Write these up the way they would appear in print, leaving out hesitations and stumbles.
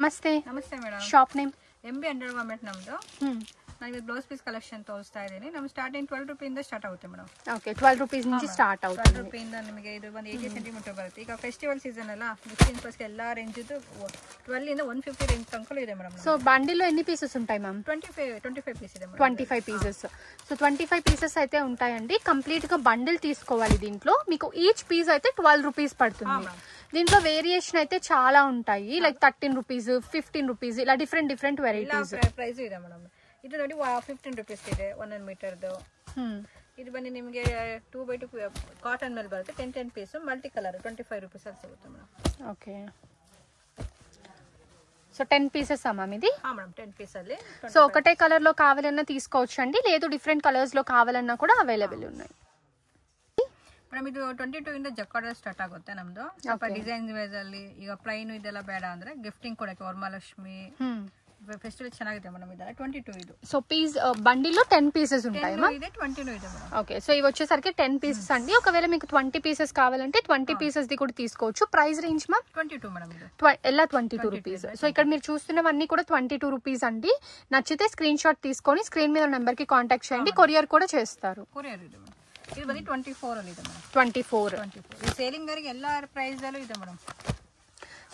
ನಮಸ್ತೆ ನಮಸ್ತೆ madam. Shop name MB ಅಂಡರ್ಗಾರ್ಮೆಂಟ್ ನಮ್ಮದು. ನಾವು ಬ್ಲೌಸ್ ಪೀಸ್ ಕಲೆಕ್ಷನ್ ತೋರಿಸ್ತಾ ಇದ್ದೀನಿ. ನಮ್ಮ ಸ್ಟಾರ್ಟಿಂಗ್ 12 ರೂಪಾಯಿಂದ ಸ್ಟಾರ್ಟ್ ಆಗುತ್ತೆ ಮೇಡಮ್. ಓಕೆ 12 ರೂಪೀಸ್ నుంచి ಸ್ಟಾರ್ಟ್ ಆಗುತ್ತೆ. 12 ರೂಪಾಯಿಂದ ನಿಮಗೆ ಇದು ಒಂದು 80 ಸೆಂಟಿಮೀಟರ್ ಬರುತ್ತೆ. ಈಗ ಫೆಸ್ಟಿವಲ್ ಸೀಸನ್ ಅಲ್ಲ, 15+ ಎಲ್ಲ ರೇಂಜಿದ್ದು 12 ಇಂದ 150 ರೇಂಜ್ ತನಕ ಇದೆ ಮೇಡಮ್. సో బండిల్లో ఎన్ని పీసెస్ ఉంటాయి మ్యామ్? 25 పీస్ ಇದೆ మేడం. 25 పీసెస్. సో 25 పీసెస్ అయితే ఉంటాయండి. కంప్లీట్ గా బండిల్ తీసుకోవాలి. దీంట్లో మీకు ఈచ్ పీస్ అయితే 12 రూపీస్ పడుతుంది. దీంట్లో వేరియేషన్ అయితే చాలా ఉంటాయి. లైక్ 13 రూపీస్, 15 రూపీస్ ఇలా డిఫరెంట్ వెరైటీస్. ಪ್ರೈಸ್ ಇದೆ ಮೇಡಮ್. ಇದು ನೋಡಿ 15 ರೂಪೀಸ್ ಇದೆ 1 ಮೀಟರ್ದು. ಇದು ಬನ್ನಿ ನಿಮಗೆ 2x2 ಕಾಟನ್ ಮೇಲೆ ಬರುತ್ತೆ. 10 ಪೀಸ್ ಮಲ್ಟಿ ಕಲರ್ 25 ರೂಪೀಸ್ ಅಲ್ಲಿ ಸಿಗುತ್ತೆ madam. Okay. So 10 pieces ma'am ఇది? మేడం 10 పీస్ ಅಲ್ಲಿ. సో ఒకటే కలర్ లో కావాలన్నా తీసుకోవచ్చు అండి, లేదు డిఫరెంట్ కలర్స్ లో కావాలన్నా కూడా అవైలబుల్ ఉన్నాయి. ಮೇಡಮ್ ಇದು 22 ಇಂದ ಜಕಾರ್ಡ್ ಸ್ಟಾರ್ಟ್ ಆಗುತ್ತೆ ನಮ್ದು. ಸ್ವಲ್ಪ ಡಿಸೈನ್ ವೈಸ್ ಅಲ್ಲಿ ಈಗ ಪ್ಲೈನ್ ಇದೆಲ್ಲ ಬೇಡ ಅಂದ್ರೆ ಗಿಫ್ಟಿಂಗ್ ಕೊಡಕ್ಕೆ ವರಮಹಾಲಕ್ಷ್ಮಿ ಫೆಸ್ಟಿವಲ್ ಚೆನ್ನಾಗಿದೆ ಮೇಡಮ್. ಇದೆಲ್ಲ 22 ಇದು. సో పీస్ బండిల్లో 10 పీసెస్ ఉంటాయి మ్యామ్. ಇದೆ 22 ಇದೆ మేడం. ఓకే. సో ఇవి వచ్చేసరికి 10 పీసెస్ అండి. ఒకవేళ మీకు 20 పీసెస్ కావాలంటే 20 పీసెస్ ది కూడా తీసుకోవచ్చు. Price range ma'am 22 madam. ఇది ఎలా 22 రూపీస్. సో ఇక్కడ మీరు చూస్తున్నవన్నీ కూడా 22 రూపీస్ అండి. నచ్చితే స్క్రీన్ షాట్ తీసుకొని స్క్రీన్ మీద నెంబర్ కి కాంటాక్ట్ చేయండి. కొరియర్ కూడా చేస్తారు. ಕೊರಿಯರ್ ಇದೆ ಮೇಡಮ್. ಇದು ಬನ್ನಿ 24 ಅಲ್ಲಿ ಇದೆ ಮೇಡಮ್. 24 ಈ ಸೇಲಿಂಗ್ ಗಾರಿಗೆ ಎಲ್ಲ ಪ್ರೈಸ್ ಅಲ್ಲೂ ಇದೆ ಮೇಡಮ್.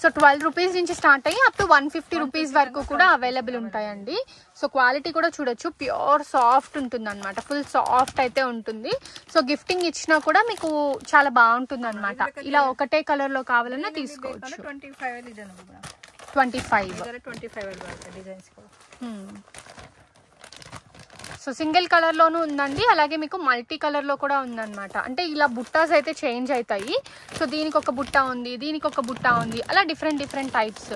సో 12 రూపీస్ నుంచి స్టార్ట్ అయ్యి అప్ టు 150 రూపీస్ వరకు కూడా అవైలబుల్ ఉంటాయండి. సో క్వాలిటీ కూడా చూడొచ్చు, ప్యూర్ సాఫ్ట్ ఉంటుంది అనమాట. ఫుల్ సాఫ్ట్ అయితే ఉంటుంది. సో గిఫ్టింగ్ ఇచ్చినా కూడా మీకు చాలా బాగుంటుంది అనమాట. ఇలా ఒకటే కలర్ లో కావాలన్నా తీసుకోవచ్చు. 25 ಇದೆ ನೋಡಿ ಮೇಡಮ್. 25 డిజైన్స్ కూడా. సో సింగిల్ కలర్ లోనూ ఉందండి, అలాగే మీకు మల్టీ కలర్ లో కూడా ఉందన్నమాట. అంటే ఇలా బుట్టాస్ అయితే చేంజ్ అవుతాయి. సో దీనికి ఒక బుట్ట ఉంది, దీనికి ఒక బుట్ట ఉంది, అలా డిఫరెంట్ టైప్స్.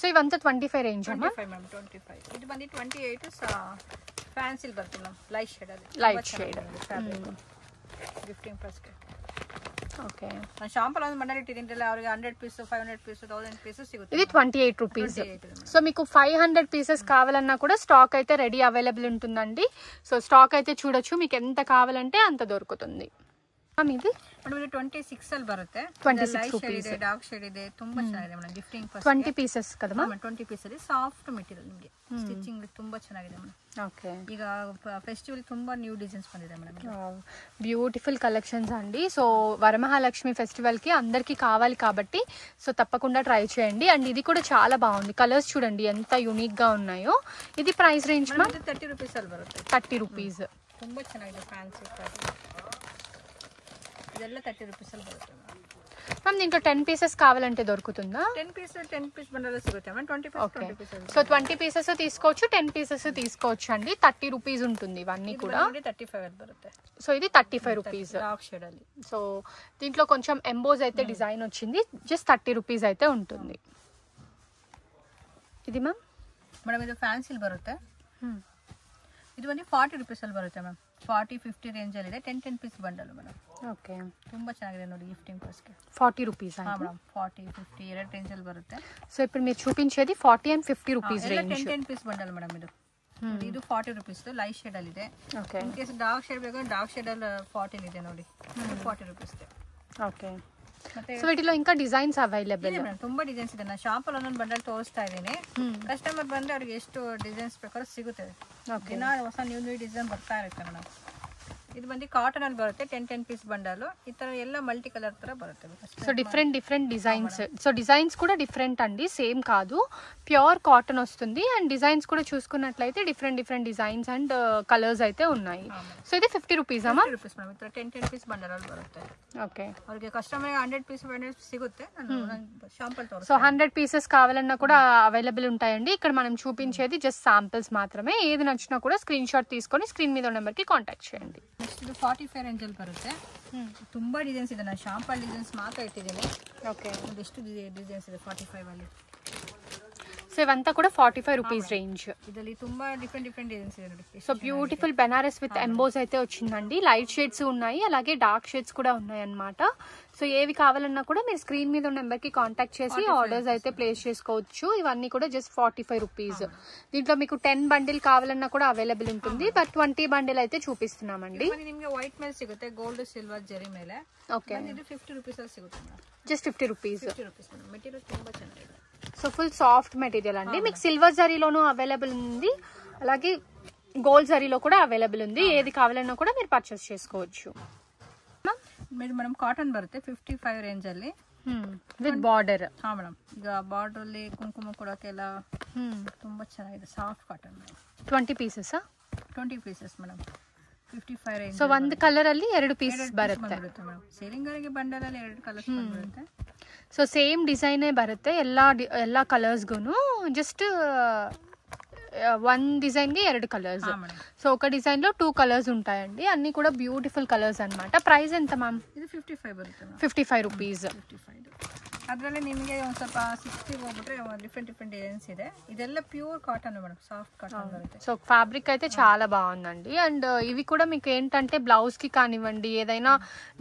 సో ఇవంతా 25 రేంజ్ అమ్మా. 25 ఇది ಬಂದು 28 ಫ್ಯಾನ್ಸಿ ಬರುತ್ತೆ ma'am. Light shade gifting first. Okay. ನಾನು ಶಾಂಪಲ್ ಒಂದು ಮಂಡಳಿ ಇಟ್ಟಿದ್ದೀನಿ. ಅವರಿಗೆ 100 ಪೀಸ್ 500 ಪೀಸ್ 1000 పీస్ ಸಿಗುತ್ತೆ. ఇది 28 రూపీస్. సో మీకు 500 పీసెస్ కావాలన్నా కూడా స్టాక్ అయితే రెడీ అవైలబుల్ ఉంటుందండి. సో స్టాక్ అయితే చూడొచ్చు, మీకు ఎంత కావాలంటే అంత దొరుకుతుంది. ఇది 26 ಅಲ್ಲಿ ಬರುತ್ತೆ. 26 రూపీస్. ಡಾರ್ಕ್ ಶೇಡ್ ಇದೆ, ತುಂಬಾ ಚೆನ್ನಾಗಿದೆ ಮೇಡಮ್. ಗಿಫ್ಟಿಂಗ್ ಫಸ್ಟ್ 20 పీసెస్ కదా ಮ್ಯಾಮ್? 20 ಪೀಸ್ ಅಲ್ಲಿ ಸಾಫ್ಟ್ ಮೆಟೀರಿಯಲ್, ನಿಮಗೆ ಸ್ಟಿಚಿಂಗ್ ತುಂಬಾ ಚೆನ್ನಾಗಿದೆ ಮೇಡಮ್. ఓకే. ಈಗ ಫೆಸ್ಟಿವಲ್ ತುಂಬಾ ನ್ಯೂ ಡಿಸೈನ್ಸ್ ಬಂದಿದೆ ಮೇಡಮ್. బ్యూటిఫుల్ కలెక్షన్స్ అండి. సో వరమహాలక్ష్మి ఫెస్టివల్ కి అందరికి కావాలి కాబట్టి సో తప్పకుండా ట్రై చేయండి. అండ్ ఇది కూడా చాలా బాగుంది. కలర్స్ చూడండి ఎంత యూనిక్ గా ఉన్నాయో. ఇది ప్రైస్ రేంజ్ మ్యామ్ 30 రూపీస్ ಅಲ್ಲಿ ಬರುತ್ತೆ. 30 రూపీస్. ತುಂಬಾ ಚೆನ್ನಾಗಿದೆ ಫ್ಯಾನ್ಸಿ ಇದೆಲ್ಲ 30 రూపీస్ ಅಲ್ಲಿ ಬರುತ್ತೆ మ్యామ్. దీంట్లో 10 పీసెస్ కావాలంటే దొరుకుతుందా? 10 పీస్ బండల్ సిಗುತ್ತೆ మ్యామ్. 20 పీస్. సో 20 పీసెస్ తీసుకోవచ్చు, 10 పీసెస్ తీసుకోవచ్చు అండి. 30 రూపీస్ ఉంటుంది ఇవన్నీ కూడా. 35 ಅಲ್ಲಿ ಬರುತ್ತೆ. సో ఇది 35 రూపీస్. డార్క్ షేడ్ ಅಲ್ಲಿ. సో దీంట్లో కొంచెం ఎంబోజ్ అయితే డిజైన్ వచ్చింది. జస్ట్ 30 రూపీస్ అయితే ఉంటుంది. ఇది మ్యామ్ మేడం ఇది ఫ్యాన్సీల్ బರುತ್ತೆ. ಇದು ಬಂದು 40 ರೂಪೀಸ್ ಅಲ್ಲಿ ಬರುತ್ತೆ ಮ್ಯಾಮ್. 40-50 ರೇಂಜ್ ಅಲ್ಲಿ ಇದೆ. 10 ಪೀಸ್ ಬಂಡಲ್ ಮೇಡಮ್. ಓಕೆ. ತುಂಬಾ ಚೆನ್ನಾಗಿದೆ ನೋಡಿ ಗಿಫ್ಟಿಂಗ್ ಫಸ್ಟ್. 40 rupees madam. 40-50 ಎರಡು ರೇಂಜ್ ಅಲ್ಲಿ ಬರುತ್ತೆ. సో ఇప్పుడు మీరు చూపించేది 40 and 50 rupees range. 10 piece bundle madam ಇದು. ಇದು 40 ರೂಪೀಸ್ ಲೈಟ್ ಶೇಡ್ ಅಲ್ಲಿ ಇದೆ. Okay. In case dark shade ಬೇಕು, ಡಾರ್ಕ್ ಶೇಡ್ ಅಲ್ಲಿ 14 ಇದೆ ನೋಡಿ. 40 ರೂಪೀಸ್ ಇದೆ. ఓకే. సో వీటిలో ఇంకా డిజైన్స్ అవైలబుల్. ತುಂಬಾ ಡಿಸೈನ್ಸ್ ಇದೆ. ನಾನು ಶಾಂಪಲ್ ಒಂದೊಂದು ಬಂಡಲ್ ತೋರಿಸ್ತಾ ಇದ್ದೀನಿ. ಕಸ್ಟಮರ್ ಬಂದ್ರೆ ಅವ್ರಿಗೆ ಎಷ್ಟು ಡಿಸೈನ್ಸ್ ಬೇಕಾದ್ರೂ ಸಿಗುತ್ತೆ. ದಿನ ಹೊಸ ನ್ಯೂ ಡಿಸೈನ್ ಬರ್ತಾ ಇರುತ್ತೆ ಮೇಡಮ್. ಇದು ಬಂದು ಕಾಟನ್ ಅಲ್ಲಿ ಬರುತ್ತೆ. 10 ಪೀಸ್ ಬಂಡಲ್. ಈ ತರ ಎಲ್ಲ ಮಲ್ಟಿ ಕಲರ್ ತರ ಬರುತ್ತೆ. So different designs. So designs కూడా డిఫరెంట్ అండి, సేమ్ కాదు. ప్యూర్ కాటన్ వస్తుంది. అండ్ డిజైన్స్ కూడా చూసుకున్నట్లయితే డిఫరెంట్ డిజైన్స్ అండ్ కలర్స్ అయితే ఉన్నాయి. సో ఇది 50 రూపీస్ అమ్మా. 50 ರೂಪೀಸ್ ಮೇಡಮ್. ಈ ತರ 10 ಪೀಸ್ ಬಂಡಲ್ ಅಲ್ಲಿ ಬರುತ್ತೆ. ఓకే. ಅವ್ರಿಗೆ ಕಸ್ಟಮರ್ 100 ಪೀಸ್ ಸಿಗುತ್ತೆ. ನಾನು ಶಾಂಪಲ್ ತೋರಿಸ್ತೀನಿ. సో 100 పీసెస్ కావాలన్నా కూడా అవైలబుల్ ఉంటాయండి. ఇక్కడ మనం చూపించేది జస్ట్ శాంపిల్స్ మాత్రమే. ఏది నచ్చినా కూడా స్క్రీన్ షాట్ తీసుకొని స్క్రీన్ మీద నెంబర్ కి కాంటాక్ట్ చేయండి. ನೆಕ್ಸ್ಟ್ ಇದು 45 ರೇಂಜ್ ಅಲ್ಲಿ ಬರುತ್ತೆ. ತುಂಬಾ ಡಿಸೈನ್ಸ್ ಇದೆ. ನಾನು ಶಾಂಪಲ್ ಡಿಸೈನ್ಸ್ ಮಾತ್ರ ಇಟ್ಟಿದ್ದೀನಿ. ఓకే. ಎಷ್ಟು ಡಿಸೈನ್ಸ್ ಇದೆ 45 ಅಲ್ಲಿ. సో ఇవంతా కూడా 45 రూపీస్ రేంజ్. ಇದರಲ್ಲಿ ತುಂಬಾ ಡಿಫರೆಂಟ್ ಡಿಸೈన్స్ ಇದೆ ನೋಡಿ. So beautiful Benaras with emboss అయితే వచ్చిందండి. లైట్ షేడ్స్ ఉన్నాయి, అలాగే డార్క్ షేడ్స్ కూడా ఉన్నాయి అన్నమాట. సో ఏవి కావాలన్నా కూడా మీరు స్క్రీన్ మీద ఉన్న నెంబర్ కి కాంటాక్ట్ చేసి ఆర్డర్స్ అయితే ప్లేస్ చేసుకోవచ్చు. ఇవన్నీ కూడా జస్ట్ 45 రూపీస్. దీంట్లో మీకు 10 బండిల్ కావాలన్నా కూడా అవైలబుల్ ఉంటుంది. బట్ 20 బండిల్ అయితే చూపిస్తున్నామండి. ನಿಮಗೆ ವೈಟ್ ಮೇಲೆ ಸಿಗುತ್ತೆ, ಗೋಲ್ಡ್ ಸಿಲ್ವರ್ ಜರಿ ಮೇಲೆ. ಓಕೆ. ಇದು 50 ರೂಪೀಸ್ ಅಲ್ಲಿ ಸಿಗುತ್ತೆ. Just 50 rupees. 50 ರೂಪೀಸ್ ಮೆಟೀರಿಯಲ್ ತುಂಬಾ ಚೆನ್ನಾಗಿದೆ. So so full soft material అండి. మీకు సిల్వర్ జరీలోనూ అవైలబుల్ ఉంది, అలాగే గోల్డ్ జరీలో కూడా అవైలబుల్ ఉంది. ఏది కావాలన్నా కూడా మీరు పర్చేస్ చేసుకోవచ్చు. ಮೇಡಮ್ ಕಾಟನ್ ಬರುತ್ತೆ 55 ರೇಂಜ್ ಅಲ್ಲಿ ವಿತ್ ಬಾರ್ಡರ್. ಹಾ ಮೇಡಮ್, ಈಗ ಬಾರ್ಡರ್ ಅಲ್ಲಿ ಕುಂಕುಮ ಕೊಡೋಕೆಲ್ಲ ತುಂಬಾ ಚೆನ್ನಾಗಿದೆ. Soft cotton 20 pieces 20 pieces madam 55 range. So ಒಂದು ಕಲರ್ ಅಲ್ಲಿ 2 ಪೀಸಸ್ ಬರುತ್ತೆ ಮೇಡಮ್. ಸೇಲಿಂಗ್ ಗೆ ಬಂಡಲ್ ಅಲ್ಲಿ 2 ಕಲರ್ಸ್ ಬರುತ್ತೆ. ಸೊ ಸೇಮ್ ಡಿಸೈನೇ ಬರುತ್ತೆ ಎಲ್ಲ ಕಲರ್ಸ್ಗೂ. ಜಸ್ಟ್ వన్ డిజైన్ కి 2 కలర్స్. సో ఒక డిజైన్ లో 2 కలర్స్ ఉంటాయండి. అన్ని కూడా బ్యూటిఫుల్ కలర్స్ అన్నమాట. ప్రైస్ ఎంత మ్యామ్? ఇది 55 బರುತ್ತೆ. 55 రూపీస్. ಅದರಲ್ಲಿ ನಿಮಗೆ ಒಂದು ಸ್ವಲ್ಪ 60 ಹೋಗ್ಬಿಟ್ರೆ ಡಿಫ್ರೆಂಟ್ ಡಿಸೈನ್ಸ್ ಇದೆ. ಇದೆಲ್ಲ pure cotton madam, soft cotton ಬರುತ್ತೆ. సో ఫ్యాబ్రిక్ అయితే చాలా బాగుందండి. అండ్ ఇవి కూడా మీకు ఏంటంటే బ్లౌజ్ కి కానివ్వండి, ఏదైనా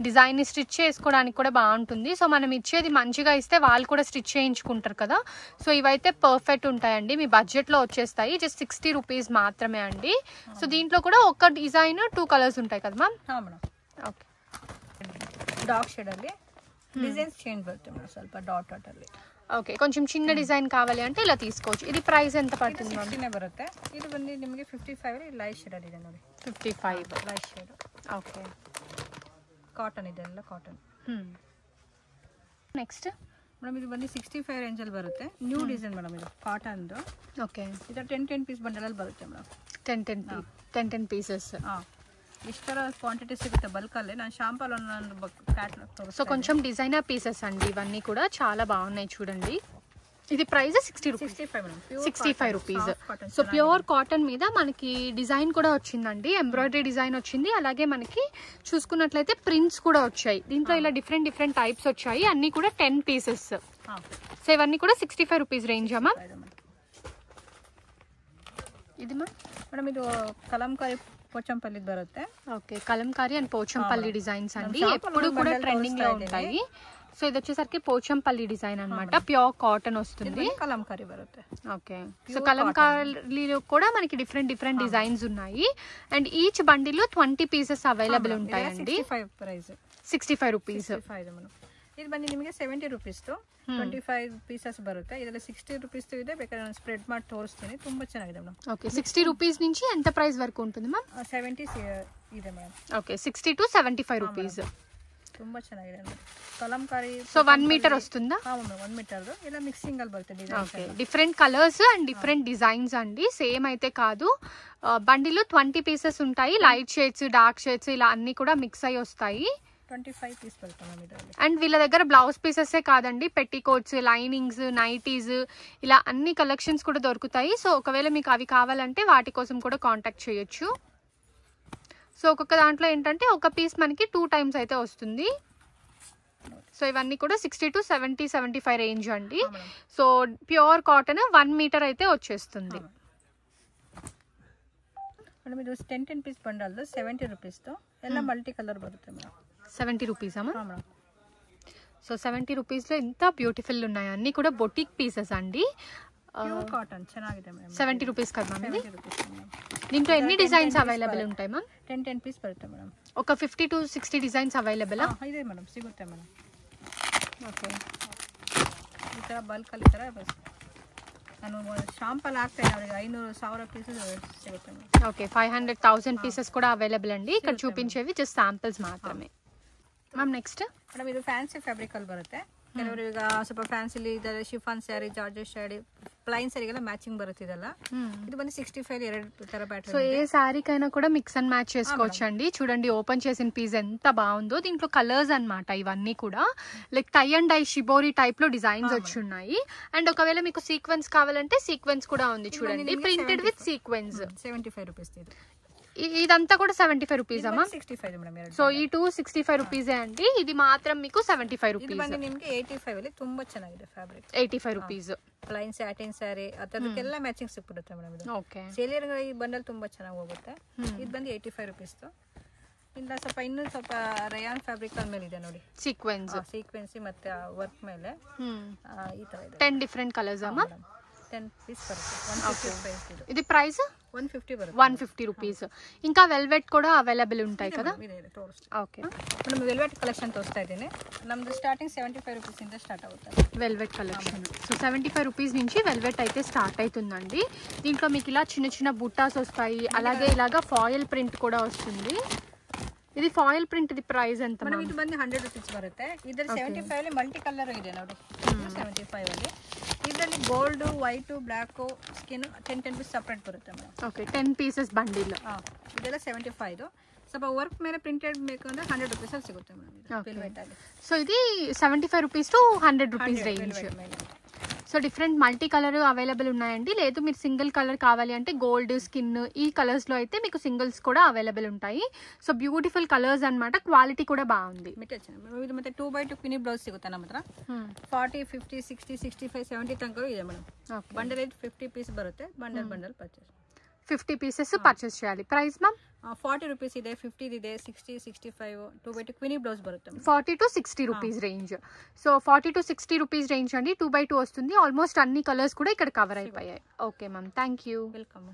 డిజైన్ ని స్టిచ్ చేసుకోవడానికి కూడా బాగుంటుంది. సో మనం ఇచ్చేది మంచిగా ఇస్తే వాళ్ళు కూడా స్టిచ్ చేయించుకుంటారు కదా. సో ఇవైతే పర్ఫెక్ట్ ఉంటాయండి, మీ బడ్జెట్ లో వచ్చేస్తాయి. జస్ట్ 60 రూపీస్ మాత్రమే అండి. సో దీంట్లో కూడా ఒక డిజైన్ 2 కలర్స్ ఉంటాయి కదా మ్యామ్? ఓకే. డార్క్ షేడ్ ಅಲ್ಲಿ డిజైన్స్ చేంజ్ బರುತ್ತೆ మేడం, ಸ್ವಲ್ಪ డాట్ డాట్ ಅಲ್ಲಿ. ఓకే, కొంచెం చిన్న డిజైన్ కావాలి అంటే ఇలా తీసుకోవచ్చు. ఇది ప్రైస్ ఎంత పడుతుంది మ్యామ్? 60 బರುತ್ತೆ. ఇది ಬಂದು ನಿಮಗೆ 55 ಅಲ್ಲಿ ಲೈಟ್ ಶೇಡ್ ಅಲ್ಲಿ ಇದೆ ನೋಡಿ. 55 ಲೈಟ್ ಶೇಡ್. ఓకే. ಕಾಟನ್ ಇದೆಲ್ಲ ಕಾಟನ್. నెక్స్ట్ ಮೇಡಮ್ ಇದು ಬಂದು 65 ರೇಂಜ್ ಅಲ್ಲಿ ಬರುತ್ತೆ. ನ್ಯೂ ಡಿಸೈನ್ ಮೇಡಮ್, ಇದು ಕಾಟನ್ ದು. ಓಕೆ. ಇದು 10 ಪೀಸ್ ಬಂಡಲ್ ಅಲ್ಲಿ ಬರುತ್ತೆ ಮೇಡಮ್. 10 ಪೀಸెస్. ಇಷ್ಟರ ಕ್ವಾಂಟಿಟಿ ಸಿಗುತ್ತೆ ಬಲ್ಕ್ ಅಲ್ಲಿ. ನಾನು ಶಾಂಪಲ್ ಒಂದು ಕ್ಯಾಟಲಾಗ್ ತೋರಿಸ್ತೀನಿ. సో కొంచెం డిజైనర్ పీసెస్ అండి ఇవన్నీ కూడా చాలా బాగున్నాయి చూడండి. ఇది price 60 rupees. 65 rupees. So pure cotton మీద మనకి డిజైన్ కూడా వచ్చిందండి, ఎంబ్రాయిడరీ డిజైన్ వచ్చింది. అలాగే మనకి చూసుకున్నట్లయితే ప్రింట్స్ కూడా వచ్చాయి. దీంట్లో ఇలా డిఫరెంట్ టైప్స్ వచ్చాయి. అన్ని కూడా 10 పీసెస్. సో ఇవన్నీ కూడా 65 రూపీస్ రేంజ్ అమ్మా. ఇది మేడం ఇది కలంకారీ పోచంపల్లి బರುತ್ತೆ. Okay, Kalamkari and Pochampalli designs అండి ఎప్పుడు కూడా ట్రెండింగ్ లో ఉంటాయి. సో ఇది వచ్చేసరికి పోచంపల్లి డిజైన్ అన్నమాట. ప్యూర్ కాటన్ వస్తుంది. కలంకారీ బರುತ್ತೆ. ఓకే. సో కలంకారీలో కూడా మనకి డిఫరెంట్ డిజైన్స్ ఉన్నాయి. అండ్ ఈచ్ బండిల్ లో 20 పీసెస్ అవైలబుల్ ఉంటాయండి. 65 రూపీస్. ಇದು ಬಂದು ನಿಮಗೆ 70 ರೂಪೀಸ್ 25 ಪೀಸಸ್ ಬರುತ್ತೆ. ಇದರಲ್ಲಿ 60 ರೂಪೀಸ್ ಇದೆ, ಬೇಕಾದ್ರೆ ನಾನು ಸ್ಪ್ರೆಡ್ ಮಾಡಿ ತೋರಿಸ್ತೀನಿ. ತುಂಬಾ ಚೆನ್ನಾಗಿದೆ ಮೇಡಮ್. ಓಕೆ, 60 ರೂಪೀಸ್ నుంచి ఎంత ప్రైస్ వరకు ఉంటుంది మ్యామ్? 70 ಇದೆ ಮೇಡಮ್. Okay, 60 to 75 rupees. ತುಂಬಾ ಚೆನ್ನಾಗಿದೆ ಮೇಡಮ್. కలంకారీ. సో 1 మీటర్ వస్తుందా? అవును, 1 మీటర్. ఇలా మిక్సింగ్ ಅಲ್ಲಿ బರುತ್ತೆ designs. Okay, different colours and different designs అండి. సేమ్ అయితే కాదు. బండిలో 20 పీసెస్ ఉంటాయి. లైట్ షేడ్స్, డార్క్ షేడ్స్ ఇలా అన్ని కూడా మిక్స్ అయ్యి వస్తాయి. 25 పీస్ పడుతుంది. అండ్ వీళ్ళ దగ్గర బ్లౌజ్ పీసెసే కాదండి, పెట్టికోట్స్, లైనింగ్స్, నైటీస్ ఇలా అన్ని కలెక్షన్స్ కూడా దొరుకుతాయి. సో ఒకవేళ మీకు అవి కావాలంటే వాటి కోసం కూడా కాంటాక్ట్ చేయొచ్చు. సో ఒక్కొక్క దాంట్లో ఏంటంటే ఒక పీస్ మనకి 2 టైమ్స్ అయితే వస్తుంది. సో ఇవన్నీ కూడా 60 to 75 రేంజ్ అండి. సో ప్యూర్ కాటన్ 1 మీటర్ అయితే వచ్చేస్తుంది. ಮೇಡಮ್ ಇದು 10 ಪೀಸ್ ಬಂಡಲ್ 70 ರೂಪೀಸ್ ಎಲ್ಲ ಮಲ್ಟಿ ಕಲರ್ ಬರುತ್ತೆ ಮೇಡಮ್. 70 రూపీస్ అమ్మా. సో 70 రూపీస్ లో ఎంత బ్యూటిఫుల్ ఉన్నాయి. అన్ని కూడా బొటిక్ పీసెస్ అండి. ప్యూర్ కాటన్ ಚೆನ್ನಾಗಿದೆ ಮೇಡಮ್. 70 రూపీస్ కదా మ్యామ్ ఇది? దీంట్లో ఎన్ని డిజైన్స్ అవైలబుల్ ఉంటాయి మ్యామ్? 10 పీస్ ಬರುತ್ತೆ ಮೇಡಮ್. ఒక 50 to 60 డిజైన్స్ అవైలబుల్ ಇದೆ ಮೇಡಮ್, ಸಿಗುತ್ತೆ ಮೇಡಮ್. ಓಕೆ, ಈ ತರ ಬಲ್ಕ್ ಅಲ್ಲಿ ತರ ನಾನು ಶಾಂಪಲ್ ಹಾಕ್ತೇನೆ ಅವರಿಗೆ 500,000 పీసెస్ ಸಿಗುತ್ತೆ. ఓకే, 500,000 పీసెస్ కూడా అవైలబుల్ అండి. ఇక్కడ చూపించేవి జస్ట్ శాంపిల్స్ మాత్రమే. మ్యామ్ నెక్స్ట్ ಮೇಡಮ್ ಇದು ಫ್ಯಾನ್ಸಿ ಫ್ಯಾಬ್ರಿಕ್ ಅಲ್ಲಿ ಬರುತ್ತೆ. ಕೆಲವರು ಈಗ ಸ್ವಲ್ಪ ಫ್ಯಾನ್ಸಿಲಿ ಇದ್ದಾರೆ, chiffon sari, georgette sari, plain ಸ್ಯಾರಿಗೆಲ್ಲ ಮ್ಯಾಚಿಂಗ್ ಬರುತ್ತೆ. ಇದೆಲ್ಲ ಇದು ಬಂದು 65 2 ತರ ಪ್ಯಾಟರ್ನ್. సో ఏ శారీకైనా కూడా మిక్స్ అండ్ మ్యాచ్ చేసుకోవచ్చు అండి. చూడండి ఓపెన్ చేసిన పీస్ ఎంత బాగుందో. దీంట్లో కలర్స్ అన్నమాట ఇవన్నీ కూడా. Like tie and dye shibori type లో డిజైన్స్ వచ్చి ఉన్నాయి. అండ్ ఒకవేళ మీకు సీక్వెన్స్ కావాలంటే సీక్వెన్స్ కూడా ఉంది చూడండి, ప్రింటెడ్ విత్ సీక్వెన్స్. 75 రూపీస్. ఇదంతా కూడా 75 రూపీస్ అమ్మా. 65 ಮೇಡಮ್. సో ఈ 2 65 రూపీసే అండి. ఇది మాత్రం మీకు 75 రూపీస్. ಇದು ಬಂದು ನಿಮಗೆ 85 ಅಲ್ಲಿ ತುಂಬಾ ಚೆನ್ನಾಗಿದೆ ಫ್ಯಾಬ್ರಿಕ್. 85 రూపీಸ್. ಪ್ಲೈನ್ ಸ್ಯಾಟಿನ್ ಸ್ಯಾರಿ ಅದಕ್ಕೆಲ್ಲ ಮ್ಯಾಚಿಂಗ್ ಸಿಕ್ಬಿಡುತ್ತೆ ಮೇಡಮ್ ಇದು. ಓಕೆ, ಸೇಲಿಯರ್ ಈ ಬಂಡಲ್ ತುಂಬಾ ಚೆನ್ನಾಗಿ ಹೋಗುತ್ತೆ. ಇದು ಬಂದು 85 ರೂಪೀಸ್. ಇಲ್ಲ ಸ್ವಲ್ಪ ಇನ್ನೂ ಸ್ವಲ್ಪ ರಯಾನ್ ಫ್ಯಾಬ್ರಿಕ್ ಮೇಲೆ ಇದೆ ನೋಡಿ, ಸೀಕ್ವೆನ್ಸ್ ಮತ್ತೆ ವರ್ಕ್ ಮೇಲೆ ಈ ತರ ಇದೆ. 10 ಡಿಫರೆಂಟ್ ಕಲರ್ಸ್ ಅಮ್ಮ. 10 పీಸ್ ಬರುತ್ತೆ 150 ಪ್ರೈಸ್ ಇದು. ఇది ప్రైస్ 150 ಬರುತ್ತೆ. 150 రూపీస్. ఇంకా వెల్వెట్ కూడా అవైలబుల్ ఉంటాయి కదా? ಇದೆ ತೋರಿಸ್ತೀನಿ. ఓకే, మనం వెల్వెట్ కలెక్షన్ తోస్తా ఇದ್ದೀನಿ. నಮ್ದು స్టార్టింగ్ 75 రూపీస్ ఇంದ స్టార్ట్ అవుతుంది వెల్వెట్ కలెక్షన్. సో 75 రూపీస్ నుంచి వెల్వెట్ అయితే స్టార్ట్ అవుతుందండి. దీంట్లో మీకు ఇలా చిన్న చిన్న బుట్టాస్ వస్తాయి, అలాగే ఇలాగా ఫాయిల్ ప్రింట్ కూడా వస్తుంది. ఇది ఫాయిల్ ప్రింట్, ఇది ప్రైస్ ఎంత? మనం ಇದು ಬಂದು 100 ರೂಪೀಸ್ ಬರುತ್ತೆ. ಇದರ 75 ಅಲ್ಲಿ ಮಲ್ಟಿ ಕಲರ್ ಇದೆ ನೋಡಿ. 75 ಅಲ್ಲಿ ಇದರಲ್ಲಿ gold, white, black, skin 10 piece separate ಬರುತ್ತೆ ಮೇಡಮ್. Okay, 10 pieces bundle. ಇದೆಲ್ಲ 75. ಸ್ವಲ್ಪ ವರ್ಕ್ ಮೇಲೆ ಪ್ರಿಂಟೆಡ್ ಬೇಕು ಅಂದ್ರೆ 100 ರೂಪೀಸ್ ಅಲ್ಲಿ ಸಿಗುತ್ತೆ ಮೇಡಮ್ ವೆಲ್ವೆಟ್ ಅಲ್ಲಿ. సో ఇది 75 rupees to 100 rupees range. So different multi colour available ఉన్నాయండి. లేదు మీరు సింగిల్ కలర్ కావాలి అంటే గోల్డ్, స్కిన్ ఈ కలర్స్ లో అయితే మీకు సింగిల్స్ కూడా అవైలబుల్ ఉంటాయి. సో బ్యూటిఫుల్ కలర్స్ అన్నమాట. క్వాలిటీ కూడా బాగుంది. ಇದು ಮತ್ತೆ 2x2 ಪಿನಿ ಬ್ಲೌಸ್ ಸಿಗುತ್ತೆ ನಮ್ಮ ಹತ್ರ. 40, 50, 60, 65, 70 ತನಕ ಇದೆ ಮೇಡಮ್. ಬಂಡಲ್ అయితే 50 పీಸ್ ಬರುತ್ತೆ. ಬಂಡಲ್ ಪರ್ಚೇಸ್ 50 పీసెస్ పర్చేస్ చేయాలి. ప్రైస్ మ్యామ్ 40 రూపీస్ ಇದೆ, 50 ಇದೆ, 60, 65 2x2 క్వీనీ బ్లౌజ్ బರುತ್ತೆ. 40 to 60 rupees range. So 40 to 60 rupees range అండి. 2x2 వస్తుంది. ఆల్మోస్ట్ అన్ని కలర్స్ కూడా ఇక్కడ కవర్ అయిపోయాయి. Okay ma'am, thank you. Welcome.